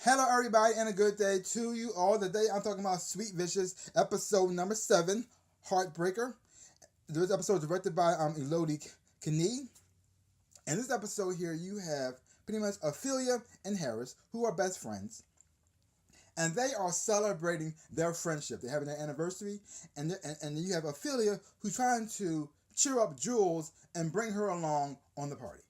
Hello, everybody, and a good day to you all. Today, I'm talking about Sweet Vicious, episode number 7, Heartbreaker. This episode is directed by Elodie Knie. In this episode here, you have pretty much Ophelia and Harris, who are best friends, and they are celebrating their friendship. They're having their anniversary, and you have Ophelia who's trying to cheer up Jules and bring her along on the party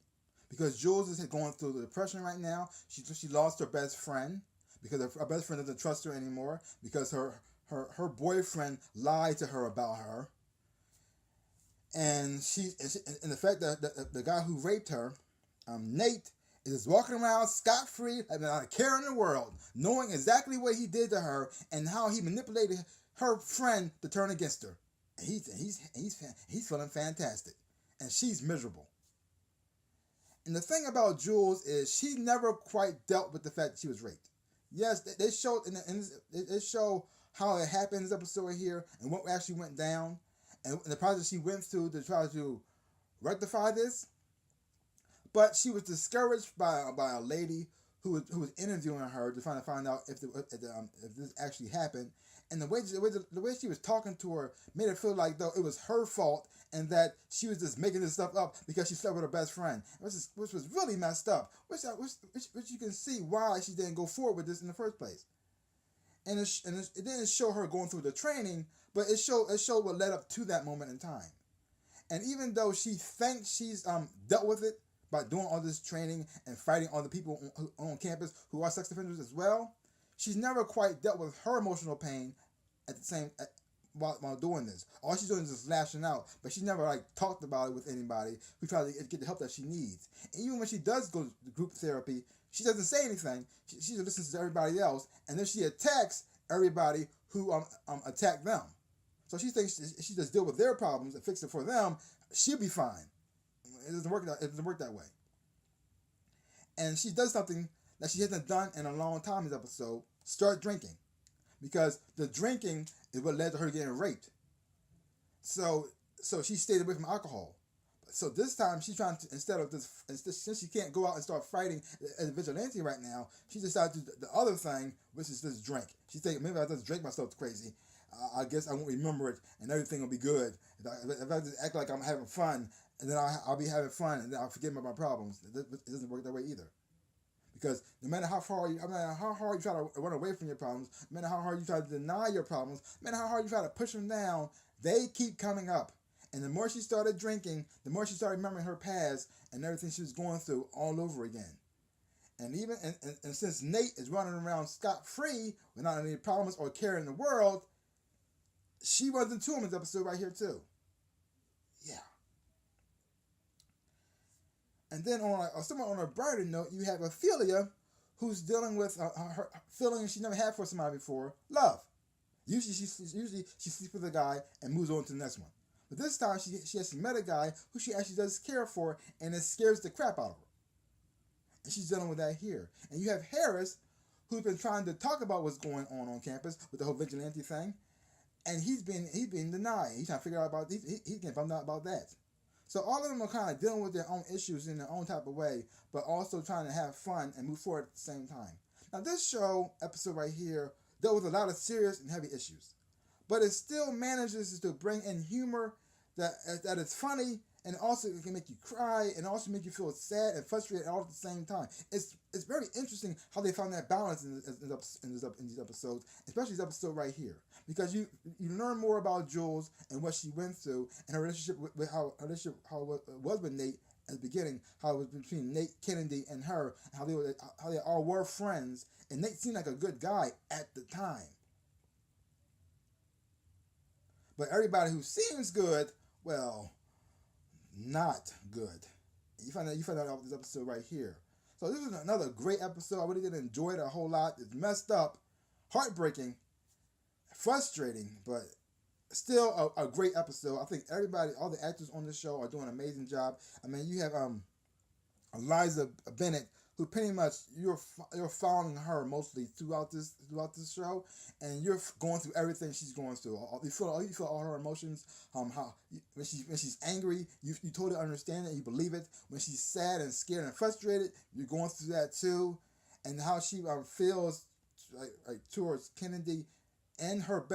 because Jules is going through the depression right now. She lost her best friend because her best friend doesn't trust her anymore because her boyfriend lied to her about her, and the fact that the guy who raped her, Nate, is walking around scot free, like not a care in the world, knowing exactly what he did to her and how he manipulated her friend to turn against her. And he's feeling fantastic, and she's miserable. And the thing about Jules is she never quite dealt with the fact that she was raped. Yes, they showed they show how it happened in this episode here and what actually went down and the process she went through to try to rectify this. But she was discouraged by a lady who was interviewing her to try to find out if this actually happened. And the way she was talking to her made her feel like though it was her fault and that she was just making this stuff up because she slept with her best friend, which was really messed up. Which you can see why she didn't go forward with this in the first place. And it didn't show her going through the training, but it showed what led up to that moment in time. And even though she thinks she's dealt with it by doing all this training and fighting all the people on campus who are sex offenders as well, she's never quite dealt with her emotional pain at the same while doing this. All she's doing is just lashing out, but she never like talked about it with anybody who tried to get the help that she needs. And even when she does go to group therapy, she doesn't say anything. She just listens to everybody else, and then she attacks everybody who attacked them. So she thinks she just deal with their problems and fix it for them. She'll be fine. It doesn't work. It doesn't work that way. And she does something that she hasn't done in a long time in this episode. Start drinking, because the drinking is what led to her getting raped. So she stayed away from alcohol. So this time she's trying to since she can't go out and start fighting as a vigilante right now, she decided to do the other thing, which is just drink. She's thinking maybe I just drink myself crazy. I guess I won't remember it, and everything will be good. If I just act like I'm having fun, and then I'll be having fun, and then I'll forget about my problems. It doesn't work that way either. Because no matter no matter how hard you try to run away from your problems, no matter how hard you try to deny your problems, no matter how hard you try to push them down, they keep coming up. And the more she started drinking, the more she started remembering her past and everything she was going through all over again. And since Nate is running around scot free without any problems or care in the world, she runs into him in this episode right here too. Yeah. And then on a brighter note, you have Ophelia, who's dealing with her feeling she never had for somebody before, love. Usually she sleeps with a guy and moves on to the next one. But this time she has met a guy who she actually does care for, and it scares the crap out of her. And she's dealing with that here. And you have Harris, who's been trying to talk about what's going on campus with the whole vigilante thing, and he's being denied. He's trying to figure out about he's getting bummed out about that. So all of them are kind of dealing with their own issues in their own type of way, but also trying to have fun and move forward at the same time. Now this episode right here, dealt with a lot of serious and heavy issues, but it still manages to bring in humor that is funny and also it can make you cry and also make you feel sad and frustrated all at the same time. It's very interesting how they found that balance in these episodes, especially this episode right here, because you learn more about Jules and what she went through and her relationship with how it was with Nate at the beginning, how it was between Nate Kennedy and her, and how they all were friends, and Nate seemed like a good guy at the time. But everybody who seems good, well, not good. You find out about this episode right here. So this is another great episode. I really did enjoy it a whole lot. It's messed up, heartbreaking, frustrating, but still a great episode. I think all the actors on this show are doing an amazing job. I mean, you have Eliza Bennett, who pretty much you're following her mostly throughout this show, and you're going through everything she's going through. You feel all her emotions. When she's angry, you totally understand it. You believe it. When she's sad and scared and frustrated, you're going through that too. and how she feels like towards Kennedy and her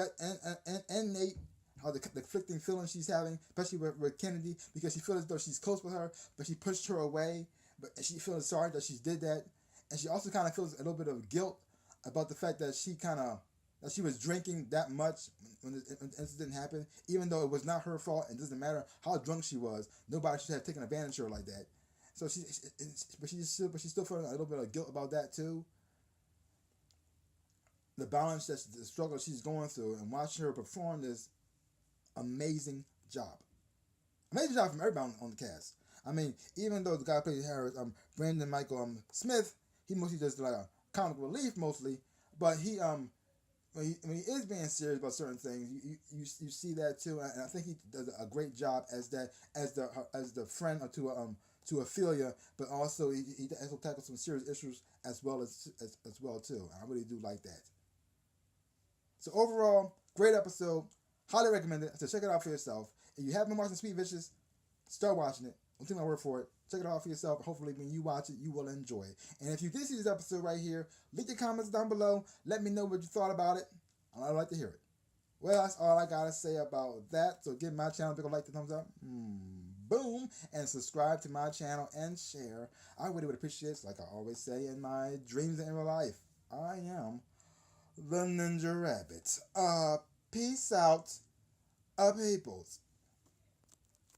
and Nate, how the conflicting feelings she's having, especially with Kennedy, because she feels as though she's close with her, but she pushed her away, but she feels sorry that she did that, and she also kind of feels a little bit of guilt about the fact that she was drinking that much when the incident happened, even though it was not her fault, and it doesn't matter how drunk she was, nobody should have taken advantage of her like that. So she's still feeling a little bit of guilt about that too. The balance, the struggle she's going through, and watching her perform this amazing job. Amazing job from everybody on the cast. I mean, even though the guy who played Harris, Brandon Michael Smith, he mostly does like a comic relief mostly, but when he is being serious about certain things, you see that too, and I think he does a great job as the friend to Ophelia, but also he also tackles some serious issues as well too. I really do like that. So overall, great episode. Highly recommend it. So check it out for yourself. If you haven't watched Sweet Vicious, start watching it. Don't take my word for it. Check it out for yourself. Hopefully when you watch it, you will enjoy it. And if you did see this episode right here, leave your comments down below. Let me know what you thought about it. I'd like to hear it. Well, that's all I got to say about that. So give my channel a big like, the thumbs up. Boom. And subscribe to my channel and share. I really would appreciate it. Like I always say in my dreams and in real life, I am the Ninja Rabbit. Peace out, peoples.